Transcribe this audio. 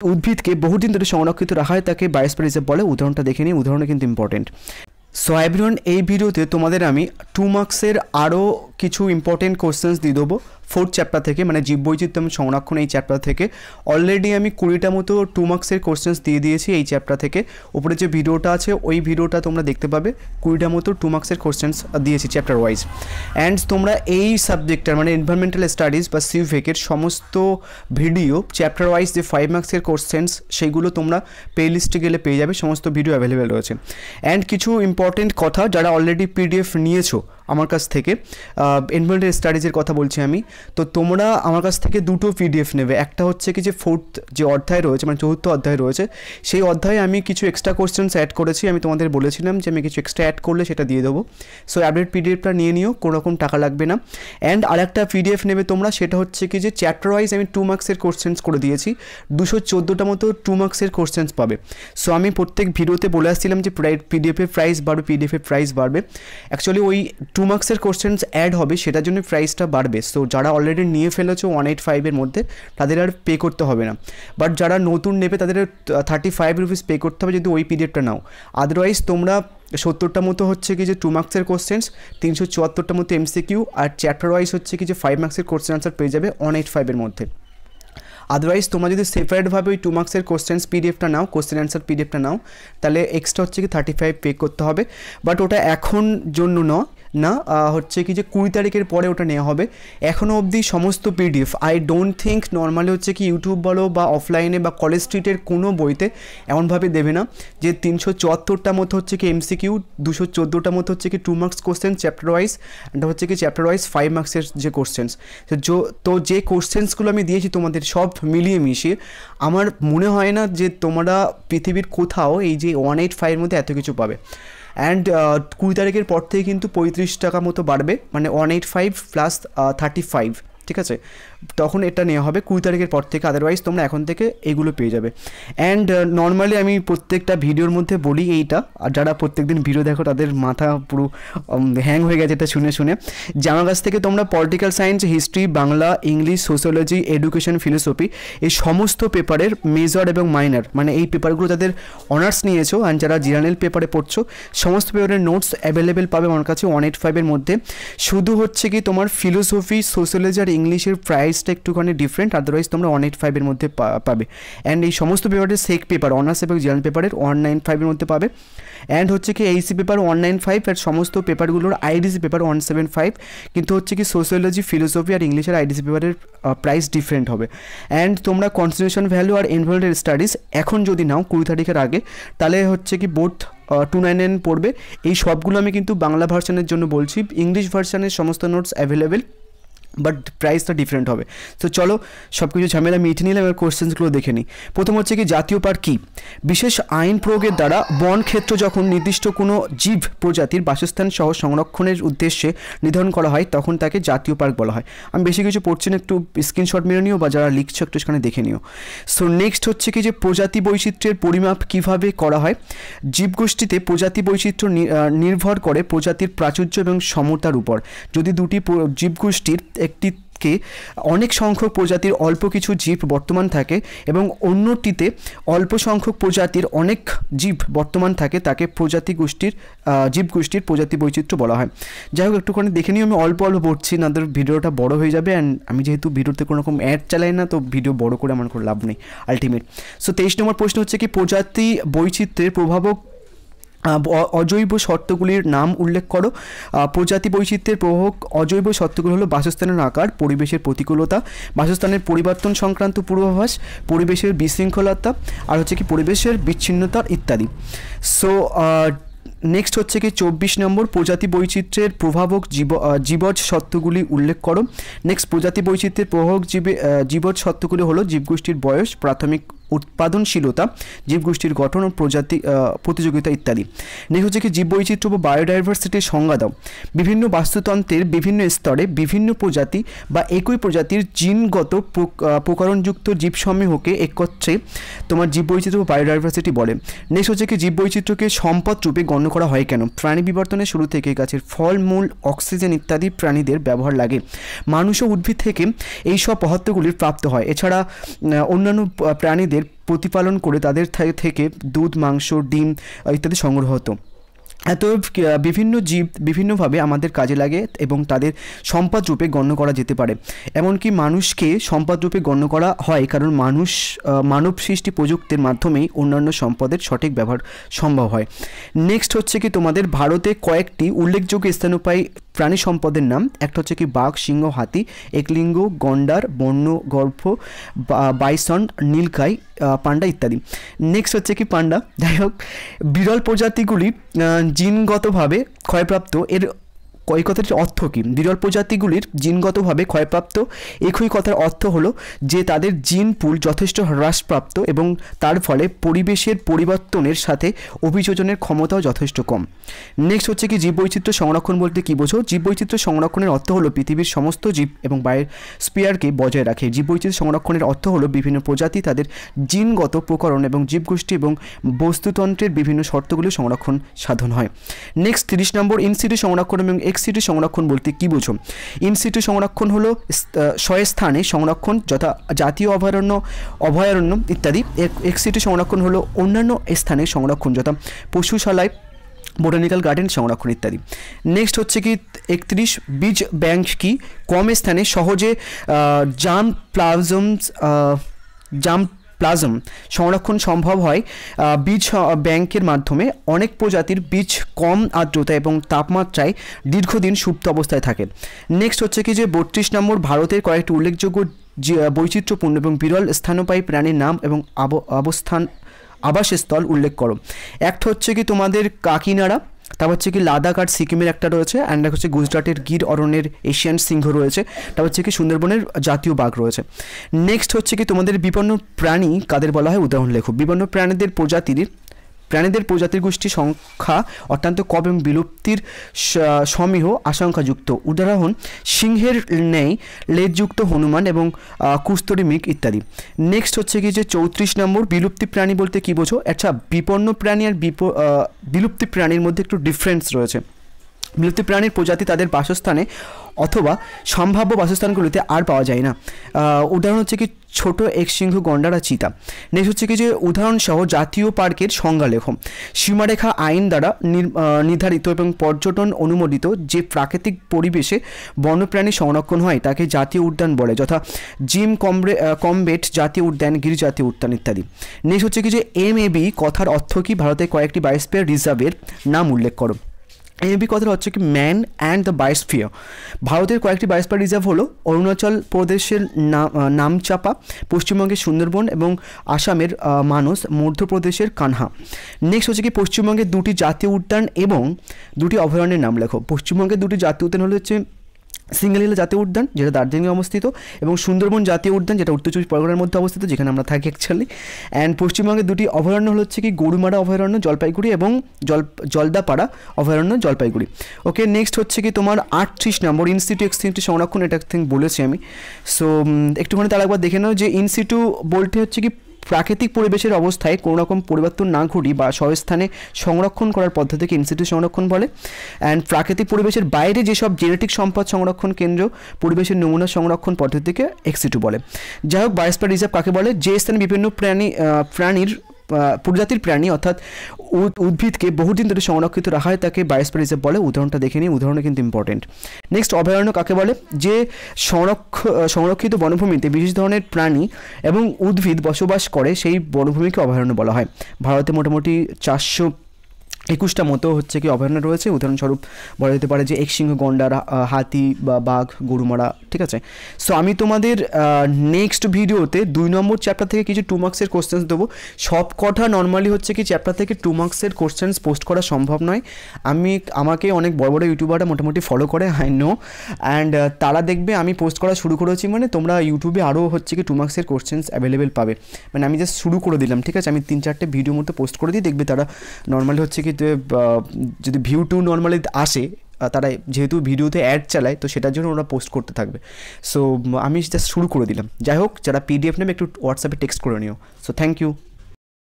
উদ্ভিদকে বহুদিন ধরে সংরক্ষিত রাখা হয় তাকে বায়োস্ফিয়ার রিজার্ভ বলে। উদাহরণটা দেখে নিই, উদাহরণটা কিন্তু ইম্পর্টেন্ট। সো এভরিওয়ান, এই ভিডিওতে তোমাদের আমি 2 মার্কসের আরও কিছু ইম্পর্টেন্ট কোশ্চেন্স দিয়ে দেবো 4th চ্যাপ্টার থেকে, মানে জীববৈচিত্র্য এবং সংরক্ষণ এই চ্যাপ্টার থেকে। অলরেডি আমি 20টা মতো 2 মার্কসের কোশ্চেন্স দিয়ে দিয়েছি এই চ্যাপ্টার থেকে। উপরে যে ভিডিওটা আছে ওই ভিডিওটা তোমরা দেখতে পাবে, 20টা মতো 2 মার্কসের কোশ্চেন্স দিয়েছি চ্যাপ্টার ওয়াইজ। অ্যান্ড তোমরা এই সাবজেক্টটার মানে এনভায়রনমেন্টাল স্টাডিজ বা সিভিকের সমস্ত ভিডিও চ্যাপ্টার ওয়াইজ যে 5 মার্কসের কোশ্চেন্স সেইগুলো তোমরা প্লে লিস্টে গেলে পেয়ে যাবে, সমস্ত ভিডিও অ্যাভেলেবেল রয়েছে। অ্যান্ড কিছু ইম্পর্টেন্ট কথা, যারা অলরেডি পিডিএফ নিয়েছো আমার কাছ থেকে, এনভায়রনমেন্টাল স্টাডিজের কথা বলছি আমি, তো তোমরা আমার কাছ থেকে দুটো পিডিএফ নেবে। একটা হচ্ছে কি যে 4th যে অধ্যায় রয়েছে, মানে 4th অধ্যায় রয়েছে, সেই অধ্যায়ে আমি কিছু এক্সট্রা কোশ্চেন্স অ্যাড করেছি। আমি তোমাদের বলেছিলাম যে আমি কিছু এক্সট্রা অ্যাড করলে সেটা দিয়ে দেবো। সো আপডেট পিডিএফটা নিয়ে নিও, কোনো রকম টাকা লাগবে না। অ্যান্ড আরেকটা পিডিএফ নেবে তোমরা, সেটা হচ্ছে কি যে চ্যাপ্টার ওয়াইজ আমি 2 মার্কসের কোশ্চেন্স করে দিয়েছি, 214টা মতো 2 মার্কসের কোশ্চেন্স পাবে। সো আমি প্রত্যেক ভিডিওতে বলে আসছিলাম যে পিডিএফের প্রাইস বাড়বে, পিডিএফের প্রাইস বাড়বে। অ্যাকচুয়ালি ওই 2 মার্কসের কোশ্চেন্স অ্যাড হবে, সেটার জন্য প্রাইসটা বাড়বে। সো যারা অলরেডি নিয়ে ফেলেছো 185-এর মধ্যে, তাদের আর পে করতে হবে না। বাট যারা নতুন নেবে তাদের 35 রুপিস পে করতে হবে যদি ওই পিডিএফটা নাও। আদারওয়াইজ তোমরা 70টা মতো হচ্ছে কি যে 2 মার্কসের কোশ্চেন্স, 374টা মতো এমসিকিউ, আর চ্যাপ্টার ওয়াইজ হচ্ছে কি যে 5 মার্কসের কোশ্চেন আনসার পেয়ে যাবে 185-এর মধ্যে। আদারওয়াইজ তোমরা যদি সেপারেটভাবে ওই 2 মার্কসের কোশ্চেন্স পিডিএফটা নাও, কোশ্চেন অ্যান্সার পিডিএফটা নাও, তাহলে এক্সট্রা হচ্ছে কি 35 পে করতে হবে। বাট ওটা এখন জন্য না, হচ্ছে কি যে 20 তারিখের পরে ওটা নেওয়া হবে। এখনও অবধি সমস্ত PDF I don't think normally হচ্ছে কি ইউটিউব বলো বা অফলাইনে বা কলেজ স্ট্রিটের কোনো বইতে এমনভাবে দেবে না যে 374টা মতো হচ্ছে কি এমসিকিউ, 214টা মতো হচ্ছে কি 2 মার্কস কোশ্চেন চ্যাপ্টার ওয়াইজ, এটা হচ্ছে কি চ্যাপ্টার ওয়াইজ 5 মার্কসের যে কোশ্চেন্স। তো যে কোশ্চেন্সগুলো আমি দিয়েছি তোমাদের সব মিলিয়ে মিশিয়ে আমার মনে হয় না যে তোমরা পৃথিবীর কোথাও এই যে 185-এর মধ্যে এত কিছু পাবে। অ্যান্ড 20 তারিখের পর থেকে কিন্তু 35 টাকা মতো বাড়বে, মানে 185 প্লাস 35, ঠিক আছে? তখন এটা নেওয়া হবে 20 তারিখের পর থেকে। আদারওয়াইজ তোমরা এখন থেকে এগুলো পেয়ে যাবে। অ্যান্ড নর্মালি আমি প্রত্যেকটা ভিডিওর মধ্যে বলি এইটা, আর যারা প্রত্যেকদিন ভিডিও দেখো তাদের মাথা পুরো হ্যাং হয়ে গেছে এটা শুনে যে আমার কাছ থেকে তোমরা political science, history, Bangla, English, sociology, education, philosophy এই সমস্ত পেপারের মেজর এবং মাইনর, মানে এই পেপারগুলো যাদের অনার্স নিয়েছো অ্যান্ড যারা জেনারেল পেপারে পড়ছো, সমস্ত পেপারের নোটস অ্যাভেলেবেল পাবে আমার কাছে 185-এর মধ্যে। শুধু হচ্ছে কি তোমার ফিলোসফি, সোশ্যোলজি আর ইংলিশের প্রাইসটা একটুখানি ডিফারেন্ট, আদারওয়াইজ তোমরা 185-এর মধ্যে পাবে। অ্যান্ড এই সমস্ত পেপারের সেক পেপার, অনার্স এবং জেনারেল পেপারের 195-এর মধ্যে পাবে। অ্যান্ড হচ্ছে কি এইসি পেপার 195, আর সমস্ত পেপারগুলোর আইডিসি পেপার 175, কিন্তু হচ্ছে কি সোশ্যোলজি, ফিলোসফি আর ইংলিশের আইডিসি পেপারের প্রাইস ডিফারেন্ট হবে। অ্যান্ড তোমরা কনস্টিটিউশন ভ্যালু আর এনভায়রনমেন্টাল স্টাডিজ এখন যদি নাও 20 তারিখের আগে, তাহলে হচ্ছে কি বোথ 299 পড়বে। এই সবগুলো আমি কিন্তু বাংলা ভার্সানের জন্য বলছি, ইংলিশ ভার্সানের সমস্ত নোটস অ্যাভেলেবেল, বাট প্রাইসটা ডিফারেন্ট হবে। তো চলো সব কিছু ঝামেলা মিটে নিলাম, এবার কোশ্চেন্সগুলো দেখে নিই। প্রথম হচ্ছে কি জাতীয় পার্ক কী? বিশেষ আইন প্রয়োগের দ্বারা বন ক্ষেত্র যখন নির্দিষ্ট কোনো জীব প্রজাতির বাসস্থান সহ সংরক্ষণের উদ্দেশ্যে নির্ধারণ করা হয় তখন তাকে জাতীয় পার্ক বলা হয়। আমি বেশি কিছু পড়ছি না, একটু স্ক্রিনশট মেরে নিও বা যারা লিখছো একটু সেখানে দেখে নিও। সো নেক্সট হচ্ছে কি যে প্রজাতি বৈচিত্র্যের পরিমাপ কিভাবে করা হয়? জীবগোষ্ঠীতে প্রজাতি বৈচিত্র্য নির্ভর করে প্রজাতির প্রাচুর্য এবং সমতার উপর। যদি দুটি জীবগোষ্ঠীর একটিকে অনেক সংখ্যক প্রজাতির অল্প কিছু জীব বর্তমান থাকে এবং অন্যটিতে অল্প সংখ্যক প্রজাতির অনেক জীব বর্তমান থাকে, তাকে জীবগোষ্ঠীর প্রজাতি বৈচিত্র্য বলা হয়। যাই হোক একটুখানি দেখে নিই, আমি অল্প পড়ছি, না ভিডিওটা বড় হয়ে যাবে। অ্যান্ড আমি যেহেতু ভিডিওতে কোনো রকম অ্যাড চালাই না, তো ভিডিও বড় করে আমার কোনো লাভ নেই আলটিমেট। সো 23 নম্বর প্রশ্ন হচ্ছে কি প্রজাতি বৈচিত্র্যের প্রভাবক অজৈব শর্তগুলির নাম উল্লেখ করো। প্রজাতি বৈচিত্র্যের প্রভাবক অজৈব শর্তগুলো হলো বাসস্থানের আকার, পরিবেশের প্রতিকূলতা, বাসস্থানের পরিবর্তন সংক্রান্ত পূর্বাভাস, পরিবেশের বিশৃঙ্খলতা, আর হচ্ছে কি পরিবেশের বিচ্ছিন্নতা ইত্যাদি। সো নেক্সট হচ্ছে কি 24 নম্বর প্রজাতি বৈচিত্র্যের প্রভাবক জীবজ সত্ত্বগুলি উল্লেখ করো। নেক্সট প্রজাতি বৈচিত্র্যের প্রভাবক জীবজ সত্ত্বগুলি হলো জীবগোষ্ঠীর বয়স, প্রাথমিক উৎপাদনশীলতা, জীবগোষ্ঠীর গঠন ও প্রতিযোগিতা ইত্যাদি। নেক্সট হচ্ছে কি জীববৈচিত্র্য বা বায়োডাইভার্সিটির সংজ্ঞা দাও। বিভিন্ন বাস্তুতন্ত্রের বিভিন্ন স্তরে বিভিন্ন প্রজাতি বা একই প্রজাতির জিনগত প্রকরণযুক্ত জীবসমূহকে একত্রে তোমার জীববৈচিত্র্য বা বায়োডাইভার্সিটি বলে। নেক্সট হচ্ছে কি জীববৈচিত্র্যকে সম্পদ রূপে গণ্য করা হয় কেন? প্রাণী বিবর্তনের শুরু থেকে গাছের ফল, মূল, অক্সিজেন ইত্যাদি প্রাণীদের ব্যবহার লাগে। মানুষ ও উদ্ভিদ থেকে এই সব পদার্থগুলির প্রাপ্ত হয়। এছাড়া অন্যান্য প্রাণীদের প্রজাতিদের প্রতিপালন করে তাদের থেকে দুধ, মাংস, ডিম ইত্যাদি সংগ্রহ হতো। অতএব বিভিন্ন জীব বিভিন্নভাবে আমাদের কাজে লাগে এবং তাদের সম্পদ রূপে গণ্য করা যেতে পারে। এমনকি মানুষকে সম্পদ রূপে গণ্য করা হয়, কারণ মানব সৃষ্টি প্রযুক্তির মাধ্যমেই অন্যান্য সম্পদের সঠিক ব্যবহার সম্ভব হয়। নেক্সট হচ্ছে কি তোমাদের ভারতে কয়েকটি উল্লেখযোগ্য স্তন্যপায়ী প্রাণী সম্পদের নাম। একটা হচ্ছে কি বাঘ, সিংহ, হাতি, একলিঙ্গ, গন্ডার, বন্যগর্ভ, বাইসন, নীলগাই, পান্ডা ইত্যাদি। নেক্সট হচ্ছে কি পান্ডা। যাই হোক, বিরল প্রজাতিগুলি জিনগতভাবে ক্ষয়প্রাপ্ত। এই কথাটির অর্থ কী? বিরল প্রজাতিগুলির জিনগতভাবে ক্ষয়প্রাপ্ত, একই কথার অর্থ হলো যে তাদের জিন পুল যথেষ্ট হ্রাসপ্রাপ্ত এবং তার ফলে পরিবেশের পরিবর্তনের সাথে অভিযোজনের ক্ষমতাও যথেষ্ট কম। নেক্সট হচ্ছে কি জীববৈচিত্র্য সংরক্ষণ বলতে কী বোঝো? জীববৈচিত্র্য সংরক্ষণের অর্থ হলো পৃথিবীর সমস্ত জীব এবং বায়োস্ফিয়ারকে বজায় রাখে। জীববৈচিত্র্য সংরক্ষণের অর্থ হলো বিভিন্ন প্রজাতি তাদের জিনগত প্রকরণ এবং জীবগোষ্ঠী এবং বস্তুতন্ত্রের বিভিন্ন শর্তগুলি সংরক্ষণ সাধন হয়। নেক্সট 30 নম্বর, ইনসিটু সংরক্ষণ এবং এক্সিটু সংরক্ষণ বলতে কী বোঝো? ইনসিটু সংরক্ষণ হলো স্বস্থানে সংরক্ষণ, যথা জাতীয় অভয়ারণ্য ইত্যাদি। এক্সিটু সংরক্ষণ হলো অন্যান্য স্থানে সংরক্ষণ, যথা পশুশালায়, বোটানিক্যাল গার্ডেন সংরক্ষণ ইত্যাদি। নেক্সট হচ্ছে কি 31, বীজ ব্যাংক কি? কম স্থানে সহজে জার্মপ্লাজম সংরক্ষণ সম্ভব হয় বীজ ব্যাংকের মাধ্যমে। অনেক প্রজাতির বীজ কম আর্দ্রতা এবং তাপমাত্রায় দীর্ঘদিন সুপ্ত অবস্থায় থাকে। নেক্সট হচ্ছে কি যে 32 নম্বর, ভারতের কয়েকটি উল্লেখযোগ্য বৈচিত্র্যপূর্ণ এবং বিরল স্তন্যপায়ী প্রাণীর নাম এবং আবাসস্থল উল্লেখ করো। একটা হচ্ছে কি তোমাদের কাকিনাড়া, তারপর হচ্ছে কি লাদাখ আর সিকিমের একটা রয়েছে, অ্যান্ড হচ্ছে গুজরাটের গির অরণ্যের এশিয়ান সিংহ রয়েছে, তারপর হচ্ছে কি সুন্দরবনের জাতীয় বাঘ রয়েছে। নেক্সট হচ্ছে কি তোমাদের বিপন্ন প্রাণী কাদের বলা হয়? উদাহরণ লেখো। বিপন্ন প্রাণীদের প্রজাতির গোষ্ঠীর সংখ্যা অত্যন্ত কম এবং বিলুপ্তির সমীহ আশঙ্কাযুক্ত। উদাহরণ সিংহের ন্যায় লেজযুক্ত হনুমান এবং কুস্তরী মৃগ ইত্যাদি। নেক্সট হচ্ছে কি যে 34 নম্বর, বিলুপ্তি প্রাণী বলতে কী বোঝো? আচ্ছা, বিপন্ন প্রাণী আর বিলুপ্তি প্রাণীর মধ্যে একটু ডিফারেন্স রয়েছে। বিলুপ্তি প্রাণীর প্রজাতি তাদের বাসস্থানে অথবা সম্ভাব্য বাসস্থানগুলিতে আর পাওয়া যায় না। উদাহরণ হচ্ছে কি ছোট একশৃঙ্গ, গন্ডার আর চিতা। নেক্সট হচ্ছে কি যে উদাহরণসহ জাতীয় পার্কের সংজ্ঞা লেখো। সীমারেখা আইন দ্বারা নির্ধারিত এবং পর্যটন অনুমোদিত যে প্রাকৃতিক পরিবেশে বন্যপ্রাণী সংরক্ষণ হয় তাকে জাতীয় উদ্যান বলে, যথা জিম কমবেট জাতীয় উদ্যান, গির জাতীয় উদ্যান ইত্যাদি। নেক্সট হচ্ছে কি যে MAB কথার অর্থ কি? ভারতের কয়েকটি বায়োস্ফিয়ার রিজার্ভের নাম উল্লেখ করো। MAB কথার হচ্ছে কি ম্যান অ্যান্ড দ্য বায়োস্ফিয়ার। ভারতের কয়েকটি বায়োস্ফিয়ার রিজার্ভ হলো অরুণাচল প্রদেশের নামচাপা, পশ্চিমবঙ্গের সুন্দরবন এবং আসামের মানস, মধ্যপ্রদেশের কানহা। নেক্সট হচ্ছে কি পশ্চিমবঙ্গের 2টি জাতীয় উদ্যান এবং 2টি অভয়ারণ্যের নাম লেখো। পশ্চিমবঙ্গের 2টি জাতীয় উদ্যান হচ্ছে সিঙ্গালীলা জাতীয় উদ্যান, যেটা দার্জিলিংয়ে অবস্থিত, এবং সুন্দরবন জাতীয় উদ্যান, যেটা উত্তর চব্বিশ পরগনার মধ্যে অবস্থিত, যেখানে আমরা থাকি অ্যাকচুয়ালি। অ্যান্ড পশ্চিমবঙ্গের 2টি অভয়ারণ্য হচ্ছে কি গরুমারা অভয়ারণ্য জলপাইগুড়ি এবং জলদাপাড়া অভয়ারণ্য জলপাইগুড়ি। ওকে, নেক্সট হচ্ছে কি তোমার 38 নম্বর, ইনসিটু এক্সটিংশন সংরক্ষণ। এটা বলেছি আমি। সো একটুখানি তার একবার দেখে নাও যে ইনসিটু বলতে হচ্ছে কি প্রাকৃতিক পরিবেশের অবস্থায় কোনো রকম পরিবর্তন না ঘটি বা স্বস্থানে সংরক্ষণ করার পদ্ধতিকে ইনসিটু সংরক্ষণ বলে। অ্যান্ড প্রাকৃতিক পরিবেশের বাইরে যেসব জেনেটিক সম্পদ সংরক্ষণ কেন্দ্র, পরিবেশের নমুনা সংরক্ষণ পদ্ধতিকে এক্সিটু বলে। যাই হোক, বায়োস্ফিয়ার রিজার্ভ কাকে বলে? যে স্থানে বিভিন্ন প্রাণীর প্রজাতির প্রাণী অর্থাৎ উদ্ভিদকে বহুদিন ধরে সংরক্ষিত রাখা হয় তাকে বায়োস্ফিয়ার রিজার্ভ বলে। উদাহরণটা দেখে নিই, উদাহরণটা কিন্তু ইম্পর্টেন্ট। নেক্সট, অভয়ারণ্য কাকে বলে? যে সংরক্ষিত বনভূমিতে বিশেষ ধরনের প্রাণী এবং উদ্ভিদ বসবাস করে সেই বনভূমিকে অভয়ারণ্য বলা হয়। ভারতে মোটামুটি 421টা মতো হচ্ছে কি অভয়ারণ্য রয়েছে। উদাহরণস্বরূপ বলা যেতে পারে যে একশৃঙ্গ, গন্ডার, হাতি বা বাঘ, গরুমারা। ঠিক আছে, সো আমি তোমাদের নেক্সট ভিডিওতে 2 নম্বর চ্যাপ্টার থেকে কিছু 2 মার্কসের কোশ্চেন্স দেবো। সব কটা নর্মালি হচ্ছে কি চ্যাপ্টার থেকে 2 মার্কসের কোশ্চেন্স পোস্ট করা সম্ভব নয়। আমাকে অনেক বড় বড় ইউটিউবাররা মোটামুটি ফলো করে, আই নো, অ্যান্ড তারা দেখবে আমি পোস্ট করা শুরু করেছি মানে তোমরা ইউটিউবে আরও হচ্ছে কি 2 মার্কসের কোশ্চেন্স অ্যাভেলেবেল পাবে। মানে আমি জাস্ট শুরু করে দিলাম, ঠিক আছে, আমি 3-4টে ভিডিও মতো পোস্ট করে দিই, দেখবে তারা নর্মালি হচ্ছে কি যদি ভিউ টু নর্মালি আসে, তারা যেহেতু ভিডিওতে অ্যাড চালায় তো সেটার জন্য ওরা পোস্ট করতে থাকবে। সো আমি জাস্ট শুরু করে দিলাম। যাই হোক, যারা PDF নেবে একটু হোয়াটসঅ্যাপে টেক্সট করে নিও। So thank you.